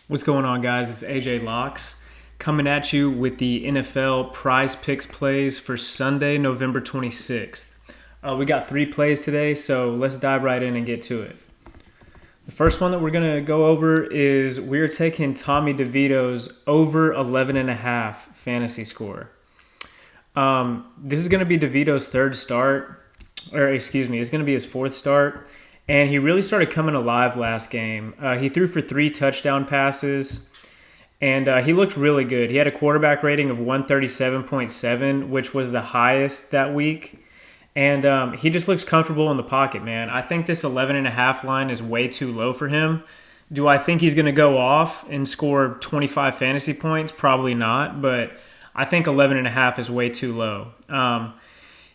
What's going on, guys? It's AJ Locks coming at you with the NFL Prize Picks plays for Sunday, November 26th. We got 3 plays today, so let's dive right in and get to it. The first one that we're going to go over is we're taking Tommy DeVito's over 11.5 fantasy score. This is going to be DeVito's it's going to be his 4th start. And he really started coming alive last game. He threw for 3 touchdown passes, and he looked really good. He had a quarterback rating of 137.7, which was the highest that week. And he just looks comfortable in the pocket, man. I think this 11.5 line is way too low for him. Do I think he's going to go off and score 25 fantasy points? Probably not, but I think 11.5 is way too low.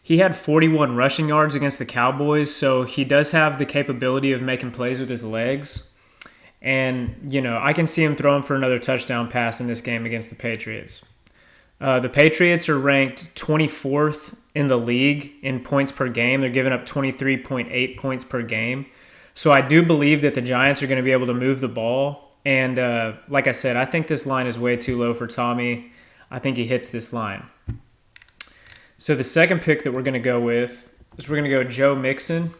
He had 41 rushing yards against the Cowboys, so he does have the capability of making plays with his legs. And, I can see him throwing for another touchdown pass in this game against the Patriots. The Patriots are ranked 24th in the league in points per game. They're giving up 23.8 points per game. So I do believe that the Giants are going to be able to move the ball. And like I said, I think this line is way too low for Tommy. I think he hits this line. So the second pick that we're going to go with is we're going to go Joe Mixon.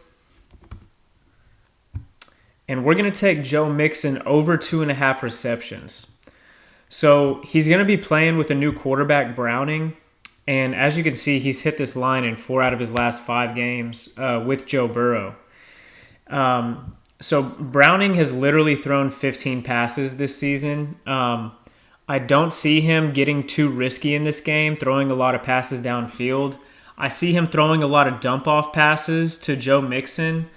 And we're going to take Joe Mixon over 2.5 receptions. So he's going to be playing with a new quarterback, Browning. And as you can see, he's hit this line in 4 out of his last 5 games with Joe Burrow. So Browning has literally thrown 15 passes this season. I don't see him getting too risky in this game, throwing a lot of passes downfield. I see him throwing a lot of dump-off passes to Joe Mixon.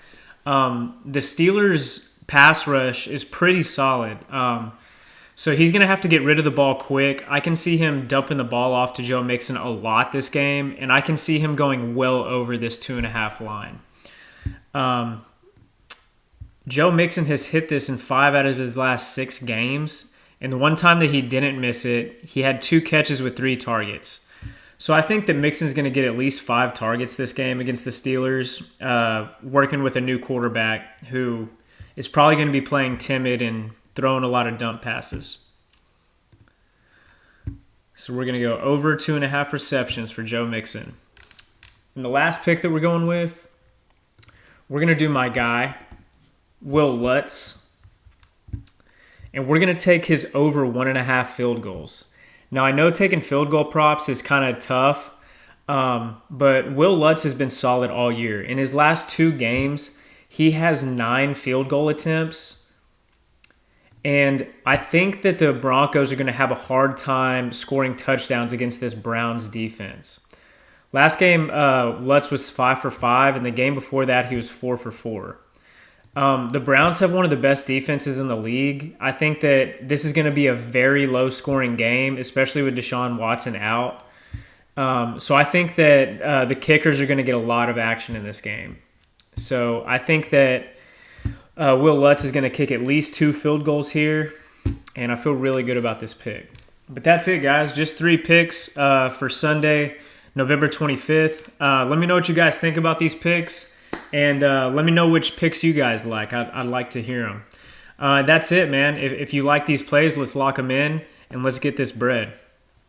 The Steelers' pass rush is pretty solid. So he's going to have to get rid of the ball quick. I can see him dumping the ball off to Joe Mixon a lot this game, and I can see him going well over this 2.5 line. Joe Mixon has hit this in 5 out of his last 6 games. And the one time that he didn't miss it, he had 2 catches with 3 targets. So I think that Mixon's going to get at least 5 targets this game against the Steelers, working with a new quarterback who is probably going to be playing timid and throwing a lot of dump passes. So we're going to go over 2.5 receptions for Joe Mixon. And the last pick that we're going with, we're going to do my guy, Will Lutz. And we're going to take his over 1.5 field goals. Now, I know taking field goal props is kind of tough, but Will Lutz has been solid all year. In his last 2 games, he has 9 field goal attempts. And I think that the Broncos are going to have a hard time scoring touchdowns against this Browns defense. Last game, Lutz was 5 for 5, and the game before that, he was 4 for 4. The Browns have one of the best defenses in the league. I think that this is going to be a very low-scoring game, especially with Deshaun Watson out. So I think that the kickers are going to get a lot of action in this game. So I think that Will Lutz is going to kick at least 2 field goals here, and I feel really good about this pick. But that's it, guys. Just 3 picks for Sunday, November 25th. Let me know what you guys think about these picks. And let me know which picks you guys like. I'd like to hear them. That's it, man. If you like these plays, let's lock them in and let's get this bread.